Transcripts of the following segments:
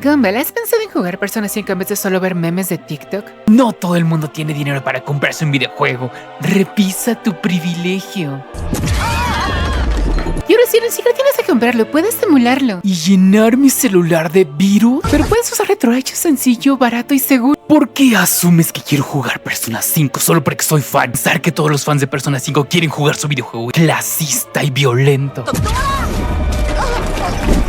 Gumball, ¿has pensado en jugar Persona 5 en vez de solo ver memes de TikTok? No todo el mundo tiene dinero para comprarse un videojuego. Revisa tu privilegio. Y ahora si ni siquiera tienes que comprarlo, puedes emularlo. ¿Y llenar mi celular de virus? Pero puedes usar RetroArch sencillo, barato y seguro. ¿Por qué asumes que quiero jugar Persona 5 solo porque soy fan? Pensar que todos los fans de Persona 5 quieren jugar su videojuego clasista y violento.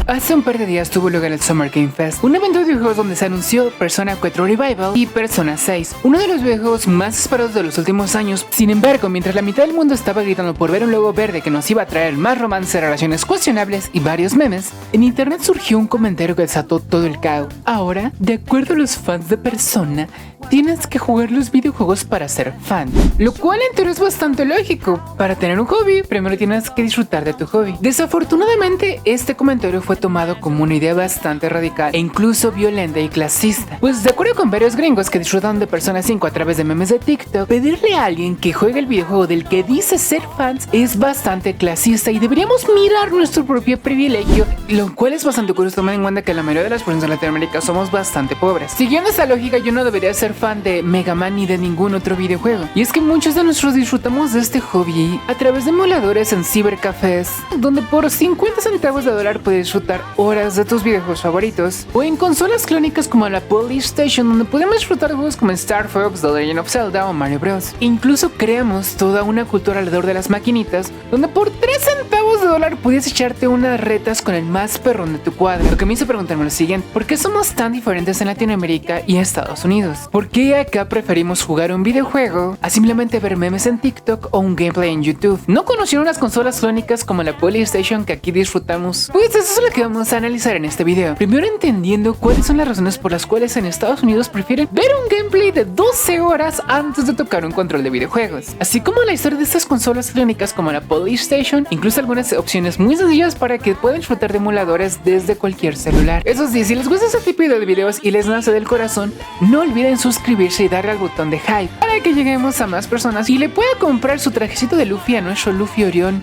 Hace un par de días tuvo lugar el Summer Game Fest, un evento de videojuegos donde se anunció Persona 4 Revival y Persona 6, uno de los videojuegos más esperados de los últimos años. Sin embargo, mientras la mitad del mundo estaba gritando por ver un logo verde que nos iba a traer más romance, relaciones cuestionables y varios memes, en internet surgió un comentario que desató todo el caos. Ahora, de acuerdo a los fans de Persona, tienes que jugar los videojuegos para ser fan, lo cual en teoría es bastante lógico. Para tener un hobby, primero tienes que disfrutar de tu hobby. Desafortunadamente, este comentario fue tomado como una idea bastante radical e incluso violenta y clasista, pues de acuerdo con varios gringos que disfrutan de Persona 5 a través de memes de TikTok, pedirle a alguien que juegue el videojuego del que dice ser fans es bastante clasista y deberíamos mirar nuestro propio privilegio, lo cual es bastante curioso tomando en cuenta que la mayoría de las personas en Latinoamérica somos bastante pobres. Siguiendo esta lógica, yo no debería ser fan de Mega Man ni de ningún otro videojuego, y es que muchos de nosotros disfrutamos de este hobby a través de emuladores en cibercafés, donde por 50 centavos de dólar puedes disfrutar horas de tus videojuegos favoritos, o en consolas clónicas como la PlayStation, donde podemos disfrutar de juegos como Star Fox, The Legend of Zelda o Mario Bros. Incluso creamos toda una cultura alrededor de las maquinitas, donde por 3 centavos de dólar puedes echarte unas retas con el más perrón de tu cuadro. Lo que me hizo preguntarme lo siguiente: ¿por qué somos tan diferentes en Latinoamérica y Estados Unidos? ¿Por qué acá preferimos jugar un videojuego a simplemente ver memes en TikTok o un gameplay en YouTube? ¿No conocieron las consolas clónicas como la PlayStation que aquí disfrutamos? Pues eso es lo que vamos a analizar en este video. Primero, entendiendo cuáles son las razones por las cuales en Estados Unidos prefieren ver un gameplay de 12 horas antes de tocar un control de videojuegos, así como la historia de estas consolas clónicas como la PlayStation, incluso algunas opciones muy sencillas para que puedan disfrutar de emuladores desde cualquier celular. Eso sí, si les gusta este tipo de videos y les nace del corazón, no olviden suscribirse y darle al botón de hype para que lleguemos a más personas y le pueda comprar su trajecito de Luffy a nuestro Luffy Orión.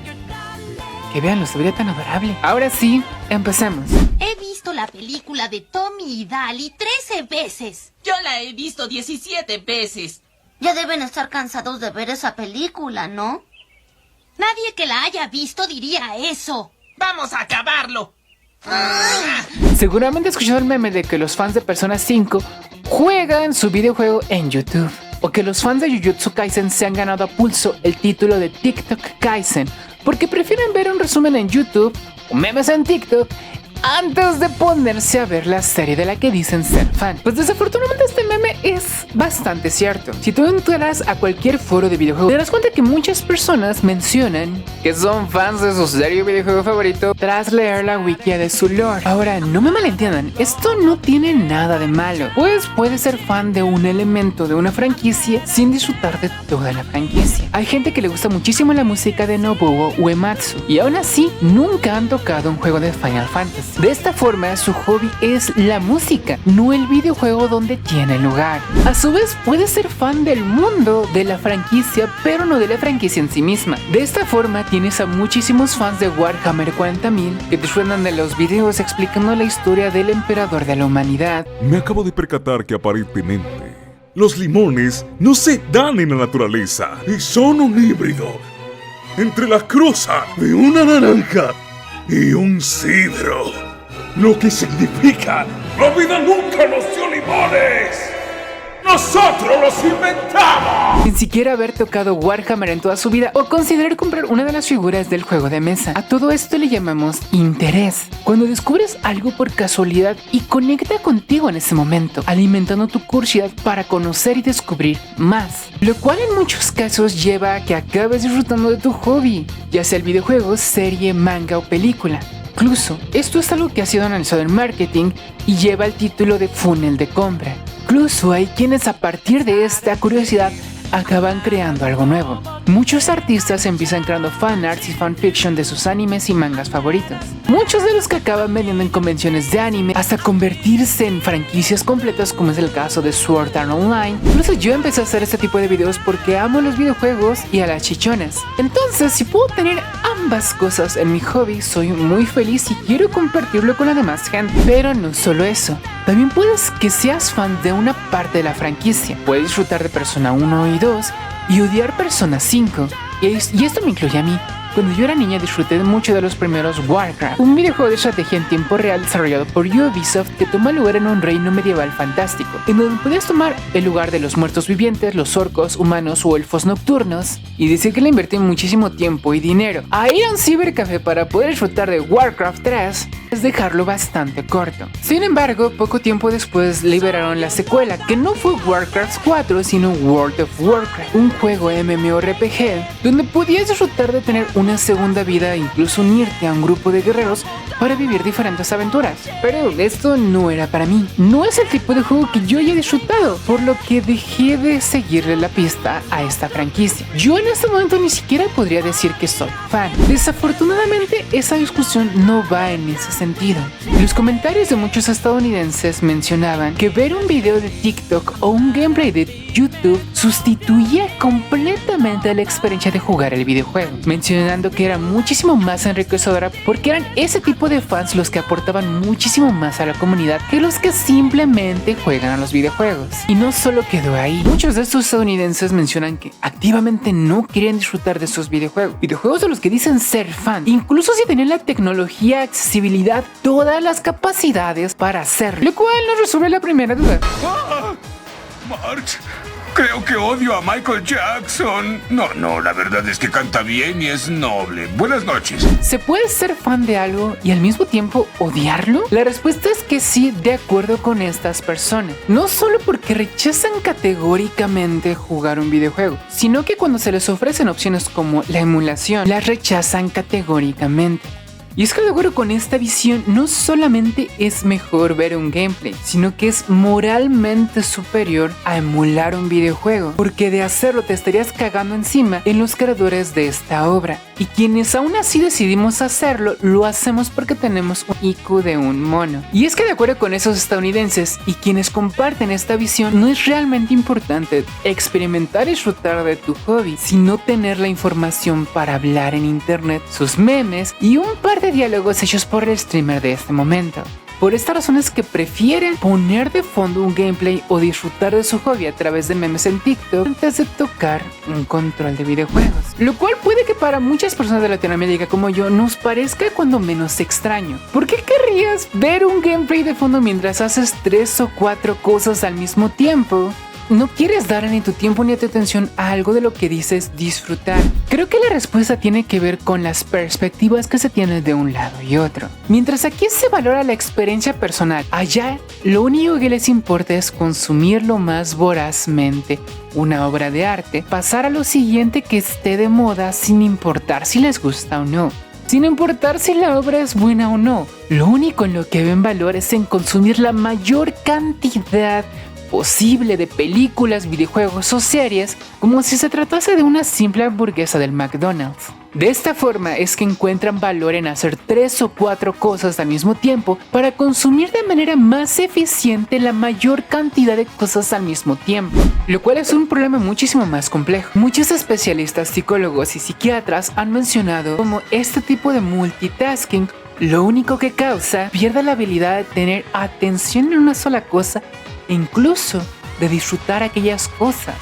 Que vean, se vería tan adorable. Ahora sí, empecemos. He visto la película de Tommy y Daly 13 veces. Yo la he visto 17 veces. Ya deben estar cansados de ver esa película, ¿no? Nadie que la haya visto diría eso. ¡Vamos a acabarlo! Seguramente he escuchado el meme de que los fans de Persona 5 juegan su videojuego en YouTube, o que los fans de Jujutsu Kaisen se han ganado a pulso el título de TikTok Kaisen porque prefieren ver un resumen en YouTube o memes en TikTok antes de ponerse a ver la serie de la que dicen ser fan. Pues desafortunadamente este meme es bastante cierto. Si tú entras a cualquier foro de videojuegos, te darás cuenta que muchas personas mencionan que son fans de su serie o videojuego favorito tras leer la wiki de su lore. Ahora, no me malentiendan, esto no tiene nada de malo, pues puedes ser fan de un elemento de una franquicia sin disfrutar de toda la franquicia. Hay gente que le gusta muchísimo la música de Nobuo Uematsu y aún así nunca han tocado un juego de Final Fantasy. De esta forma, su hobby es la música, no el videojuego donde tiene lugar. A su vez, puede ser fan del mundo de la franquicia, pero no de la franquicia en sí misma. De esta forma, tienes a muchísimos fans de Warhammer 40.000 que disfrutan de los videos explicando la historia del emperador de la humanidad. Me acabo de percatar que aparentemente los limones no se dan en la naturaleza y son un híbrido entre la cruza de una naranja y un cidro, lo que significa: la vida nunca nos dio limones, nosotros los inventamos. Sin siquiera haber tocado Warhammer en toda su vida o considerar comprar una de las figuras del juego de mesa. A todo esto le llamamos interés. Cuando descubres algo por casualidad y conecta contigo en ese momento, alimentando tu curiosidad para conocer y descubrir más, lo cual en muchos casos lleva a que acabes disfrutando de tu hobby, ya sea el videojuego, serie, manga o película. Incluso, esto es algo que ha sido analizado en marketing y lleva el título de funnel de compra. Incluso hay quienes a partir de esta curiosidad acaban creando algo nuevo. muchos artistas empiezan creando fanarts y fanfiction de sus animes y mangas favoritos. Muchos de los que acaban vendiendo en convenciones de anime hasta convertirse en franquicias completas, como es el caso de Sword Art Online. Incluso yo empecé a hacer este tipo de videos porque amo los videojuegos y a las chichonas. Entonces, si puedo tener ambas cosas en mi hobby, soy muy feliz y quiero compartirlo con la demás gente. Pero no solo eso, también puedes que seas fan de una parte de la franquicia. Puedes disfrutar de Persona 1 y 2 y odiar Persona 5. Y esto me incluye a mí. Cuando yo era niña disfruté mucho de los primeros Warcraft, un videojuego de estrategia en tiempo real desarrollado por Ubisoft que toma lugar en un reino medieval fantástico, en donde podías tomar el lugar de los muertos vivientes, los orcos, humanos o elfos nocturnos, y decir que le invertí muchísimo tiempo y dinero a ir a un cibercafé para poder disfrutar de Warcraft 3 es dejarlo bastante corto. Sin embargo, poco tiempo después liberaron la secuela, que no fue Warcraft 4 sino World of Warcraft, un juego MMORPG donde podías disfrutar de tener una segunda vida e incluso unirte a un grupo de guerreros para vivir diferentes aventuras. Pero esto no era para mí. No es el tipo de juego que yo haya disfrutado, por lo que dejé de seguirle la pista a esta franquicia. Yo en este momento ni siquiera podría decir que soy fan. Desafortunadamente, esa discusión no va en ese sentido. Los comentarios de muchos estadounidenses mencionaban que ver un video de TikTok o un gameplay de YouTube sustituía completamente la experiencia de jugar el videojuego, mencionando que era muchísimo más enriquecedora porque eran ese tipo de fans los que aportaban muchísimo más a la comunidad que los que simplemente juegan a los videojuegos. Y no solo quedó ahí, muchos de estos estadounidenses mencionan que activamente no querían disfrutar de esos videojuegos de los que dicen ser fan, incluso si tenían la tecnología, accesibilidad, todas las capacidades para hacerlo, lo cual nos resuelve la primera duda. March, creo que odio a Michael Jackson. No, la verdad es que canta bien y es noble. Buenas noches. ¿Se puede ser fan de algo y al mismo tiempo odiarlo? La respuesta es que sí, de acuerdo con estas personas. No solo porque rechazan categóricamente jugar un videojuego, sino que cuando se les ofrecen opciones como la emulación, las rechazan categóricamente. Y es que de acuerdo con esta visión, no solamente es mejor ver un gameplay, sino que es moralmente superior a emular un videojuego, porque de hacerlo te estarías cagando encima en los creadores de esta obra. Y quienes aún así decidimos hacerlo, lo hacemos porque tenemos un IQ de un mono. Y es que de acuerdo con esos estadounidenses y quienes comparten esta visión, no es realmente importante experimentar y disfrutar de tu hobby, sino tener la información para hablar en internet, sus memes y un par de diálogos hechos por el streamer de este momento. Por esta razón es que prefieren poner de fondo un gameplay o disfrutar de su hobby a través de memes en TikTok antes de tocar un control de videojuegos. Lo cual puede que para muchas personas de Latinoamérica como yo nos parezca cuando menos extraño. ¿Por qué querrías ver un gameplay de fondo mientras haces 3 o 4 cosas al mismo tiempo? No quieres dar ni tu tiempo ni tu atención a algo de lo que dices disfrutar. Creo que la respuesta tiene que ver con las perspectivas que se tienen de un lado y otro. Mientras aquí se valora la experiencia personal, allá lo único que les importa es consumirlo más vorazmente una obra de arte, pasar a lo siguiente que esté de moda sin importar si les gusta o no. Sin importar si la obra es buena o no, lo único en lo que ven valor es en consumir la mayor cantidad posible de películas, videojuegos o series como si se tratase de una simple hamburguesa del McDonald's. De esta forma es que encuentran valor en hacer 3 o 4 cosas al mismo tiempo para consumir de manera más eficiente la mayor cantidad de cosas al mismo tiempo, lo cual es un problema muchísimo más complejo. Muchos especialistas, psicólogos y psiquiatras han mencionado como este tipo de multitasking lo único que causa pierde la habilidad de tener atención en una sola cosa e incluso de disfrutar aquellas cosas.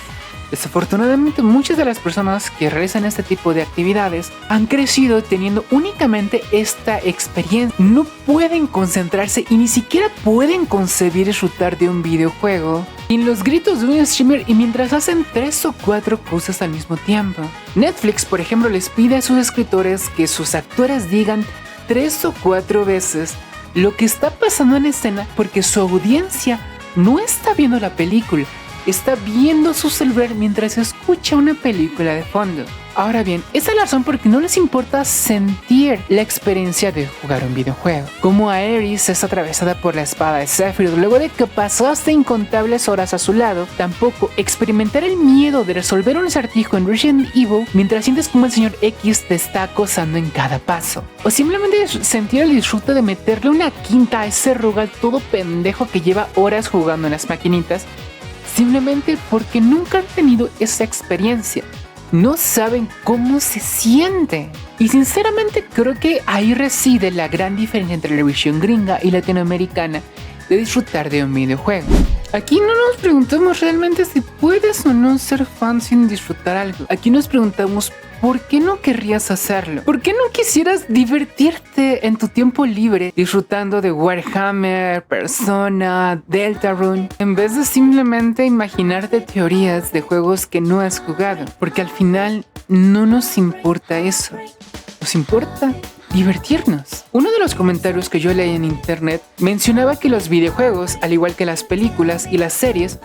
Desafortunadamente, muchas de las personas que realizan este tipo de actividades han crecido teniendo únicamente esta experiencia. No pueden concentrarse y ni siquiera pueden concebir disfrutar de un videojuego sin los gritos de un streamer y mientras hacen 3 o 4 cosas al mismo tiempo. Netflix, por ejemplo, les pide a sus escritores que sus actores digan 3 o 4 veces lo que está pasando en escena porque su audiencia no está viendo la película, está viendo su celular mientras escucha una película de fondo. Ahora bien, esa es la razón porque no les importa sentir la experiencia de jugar un videojuego. Como Aerys es atravesada por la espada de Sephiroth luego de que pasaste incontables horas a su lado, tampoco experimentar el miedo de resolver un acertijo en Resident Evil mientras sientes como el señor X te está acosando en cada paso. O simplemente sentir el disfrute de meterle una quinta a ese Rugal todo pendejo que lleva horas jugando en las maquinitas, simplemente porque nunca han tenido esa experiencia. No saben cómo se siente. Y sinceramente creo que ahí reside la gran diferencia entre la versión gringa y latinoamericana de disfrutar de un videojuego. Aquí no nos preguntamos realmente si puedes o no ser fan sin disfrutar algo. Aquí nos preguntamos ¿por qué no querrías hacerlo? ¿Por qué no quisieras divertirte en tu tiempo libre disfrutando de Warhammer, Persona, Deltarune, en vez de simplemente imaginarte teorías de juegos que no has jugado? Porque al final no nos importa eso. Nos importa divertirnos. Uno de los comentarios que yo leí en internet mencionaba que los videojuegos, al igual que las películas y las series,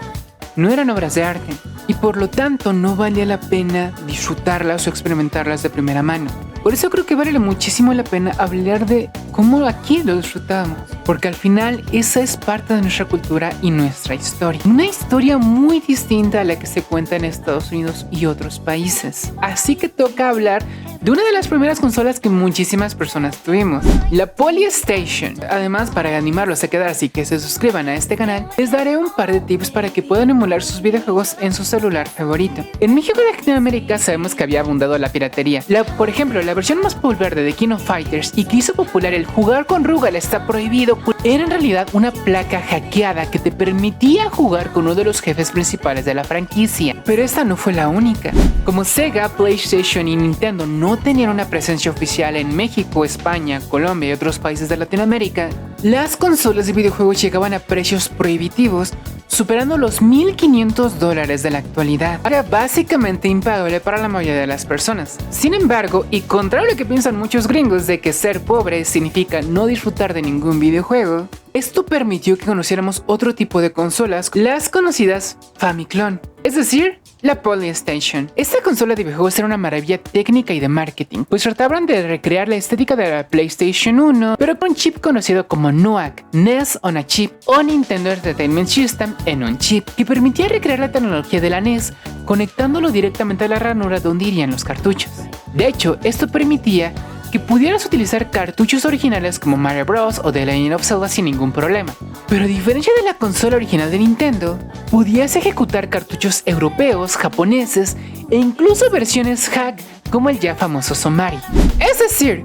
no eran obras de arte y por lo tanto no valía la pena disfrutarlas o experimentarlas de primera mano. Por eso creo que vale muchísimo la pena hablar de cómo aquí lo disfrutamos, porque al final esa es parte de nuestra cultura y nuestra historia. Una historia muy distinta a la que se cuenta en Estados Unidos y otros países. Así que toca hablar de una de las primeras consolas que muchísimas personas tuvimos, la Polystation. Además, para animarlos a quedarse y que se suscriban a este canal, les daré un par de tips para que puedan emular sus videojuegos en su celular favorito. En México y Latinoamérica sabemos que había abundado la piratería. Por ejemplo, la versión más popular de The King of Fighters y que hizo popular el jugar con Rugal está prohibido era en realidad una placa hackeada que te permitía jugar con uno de los jefes principales de la franquicia. Pero esta no fue la única. Como Sega, PlayStation y Nintendo no tenían una presencia oficial en México, España, Colombia y otros países de Latinoamérica, las consolas de videojuegos llegaban a precios prohibitivos, superando los $1,500 de la actualidad. Era básicamente impagable para la mayoría de las personas. Sin embargo, y contrario a lo que piensan muchos gringos de que ser pobre significa no disfrutar de ningún videojuego, esto permitió que conociéramos otro tipo de consolas, las conocidas Famiclone, es decir, la Polystation. Esta consola de videojuegos era una maravilla técnica y de marketing, pues trataban de recrear la estética de la PlayStation 1, pero con un chip conocido como NOAC, NES on a Chip, o Nintendo Entertainment System en un chip, que permitía recrear la tecnología de la NES, conectándolo directamente a la ranura donde irían los cartuchos. De hecho, esto permitía que pudieras utilizar cartuchos originales como Mario Bros. O The Legend of Zelda sin ningún problema. Pero a diferencia de la consola original de Nintendo, podías ejecutar cartuchos europeos, japoneses e incluso versiones hack como el ya famoso Somari. Es decir,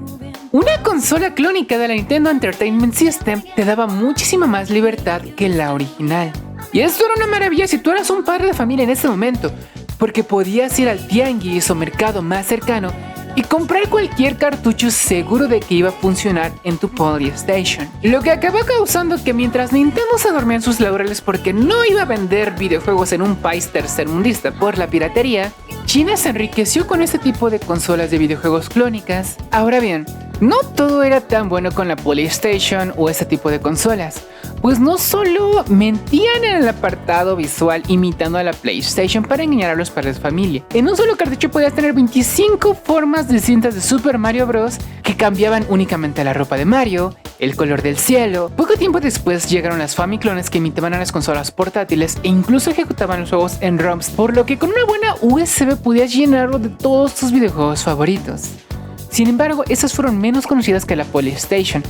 una consola clónica de la Nintendo Entertainment System te daba muchísima más libertad que la original. Y esto era una maravilla si tú eras un padre de familia en ese momento, porque podías ir al tianguis o mercado más cercano y comprar cualquier cartucho seguro de que iba a funcionar en tu Polystation. Lo que acabó causando que mientras Nintendo se dormía en sus laureles porque no iba a vender videojuegos en un país tercermundista por la piratería, China se enriqueció con este tipo de consolas de videojuegos clónicas. Ahora bien, no todo era tan bueno con la Polystation o este tipo de consolas, pues no solo mentían en el apartado visual imitando a la PlayStation para engañar a los padres de familia. En un solo cartucho podías tener 25 formas distintas de Super Mario Bros. Que cambiaban únicamente la ropa de Mario, el color del cielo. Poco tiempo después llegaron las Famiclones que imitaban a las consolas portátiles e incluso ejecutaban los juegos en ROMs, por lo que con una buena USB podías llenarlo de todos tus videojuegos favoritos. Sin embargo, esas fueron menos conocidas que la Polystation,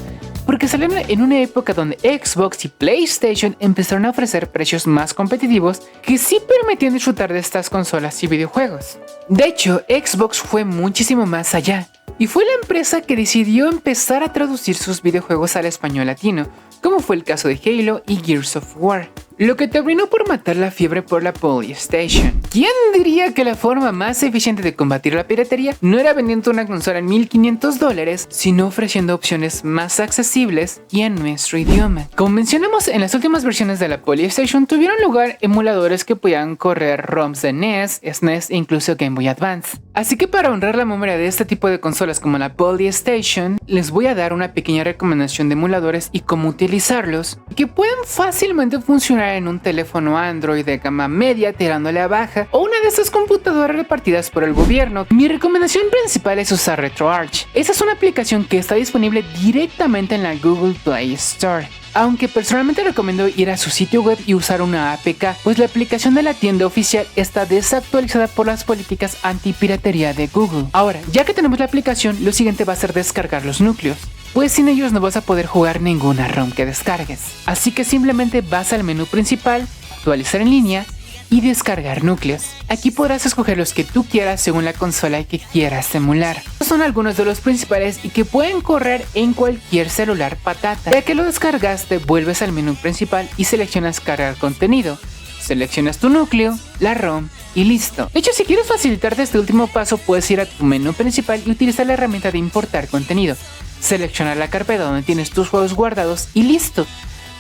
porque salieron en una época donde Xbox y PlayStation empezaron a ofrecer precios más competitivos que sí permitían disfrutar de estas consolas y videojuegos. De hecho, Xbox fue muchísimo más allá, y fue la empresa que decidió empezar a traducir sus videojuegos al español latino, como fue el caso de Halo y Gears of War, lo que terminó por matar la fiebre por la Polystation. ¿Quién diría que la forma más eficiente de combatir la piratería no era vendiendo una consola en $1,500, sino ofreciendo opciones más accesibles y en nuestro idioma? Como mencionamos, en las últimas versiones de la Polystation tuvieron lugar emuladores que podían correr ROMs de NES, SNES e incluso Game Boy Advance. Así que para honrar la memoria de este tipo de consolas como la Polystation, les voy a dar una pequeña recomendación de emuladores y cómo utilizarlos, que pueden fácilmente funcionar jugar en un teléfono Android de gama media tirándole a baja o una de esas computadoras repartidas por el gobierno, mi recomendación principal es usar RetroArch. Esa es una aplicación que está disponible directamente en la Google Play Store. Aunque personalmente recomiendo ir a su sitio web y usar una APK, pues la aplicación de la tienda oficial está desactualizada por las políticas antipiratería de Google. Ahora, ya que tenemos la aplicación, lo siguiente va a ser descargar los núcleos, pues sin ellos no vas a poder jugar ninguna ROM que descargues. Así que simplemente vas al menú principal, actualizar en línea y descargar núcleos. Aquí podrás escoger los que tú quieras según la consola que quieras emular. Estos son algunos de los principales y que pueden correr en cualquier celular patata. Ya que lo descargaste, vuelves al menú principal y seleccionas cargar contenido. Seleccionas tu núcleo, la ROM y listo. De hecho, si quieres facilitarte este último paso, puedes ir a tu menú principal y utilizar la herramienta de importar contenido. Seleccionar la carpeta donde tienes tus juegos guardados y listo.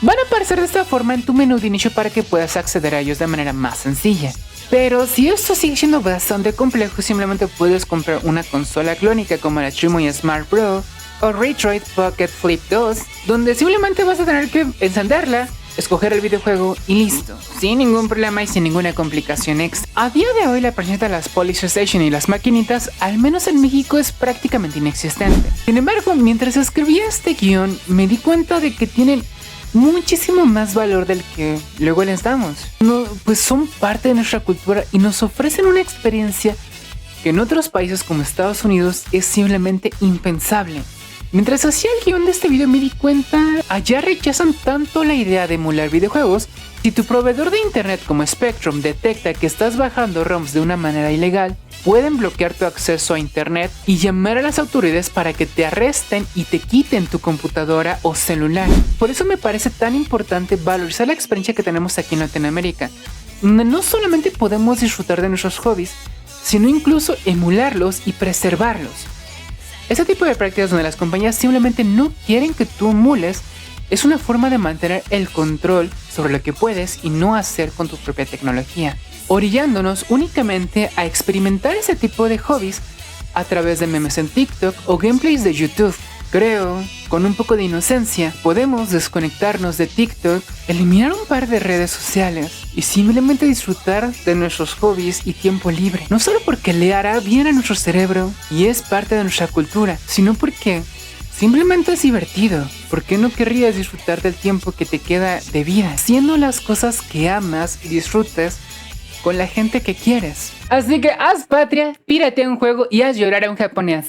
Van a aparecer de esta forma en tu menú de inicio para que puedas acceder a ellos de manera más sencilla. Pero si esto sigue siendo bastante complejo, simplemente puedes comprar una consola clónica como la Trimoy Smart Pro o Retroid Pocket Flip 2, donde simplemente vas a tener que encenderla, escoger el videojuego y listo, sin ningún problema y sin ninguna complicación extra. A día de hoy la presencia de las Polish Station y las maquinitas, al menos en México, es prácticamente inexistente. Sin embargo, mientras escribía este guión, me di cuenta de que tienen muchísimo más valor del que luego les damos. No, pues son parte de nuestra cultura y nos ofrecen una experiencia que en otros países como Estados Unidos es simplemente impensable. Mientras hacía el guión de este video me di cuenta, allá rechazan tanto la idea de emular videojuegos. Si tu proveedor de internet como Spectrum detecta que estás bajando ROMs de una manera ilegal, pueden bloquear tu acceso a internet y llamar a las autoridades para que te arresten y te quiten tu computadora o celular. Por eso me parece tan importante valorizar la experiencia que tenemos aquí en Latinoamérica. No solamente podemos disfrutar de nuestros hobbies, sino incluso emularlos y preservarlos. Este tipo de prácticas donde las compañías simplemente no quieren que tú emules es una forma de mantener el control sobre lo que puedes y no hacer con tu propia tecnología, orillándonos únicamente a experimentar ese tipo de hobbies a través de memes en TikTok o gameplays de YouTube. Creo, con un poco de inocencia, podemos desconectarnos de TikTok, eliminar un par de redes sociales y simplemente disfrutar de nuestros hobbies y tiempo libre. No solo porque le hará bien a nuestro cerebro y es parte de nuestra cultura, sino porque simplemente es divertido. ¿Por qué no querrías disfrutar del tiempo que te queda de vida, haciendo las cosas que amas y disfrutas con la gente que quieres? Así que haz patria, pírate un juego y haz llorar a un japonés.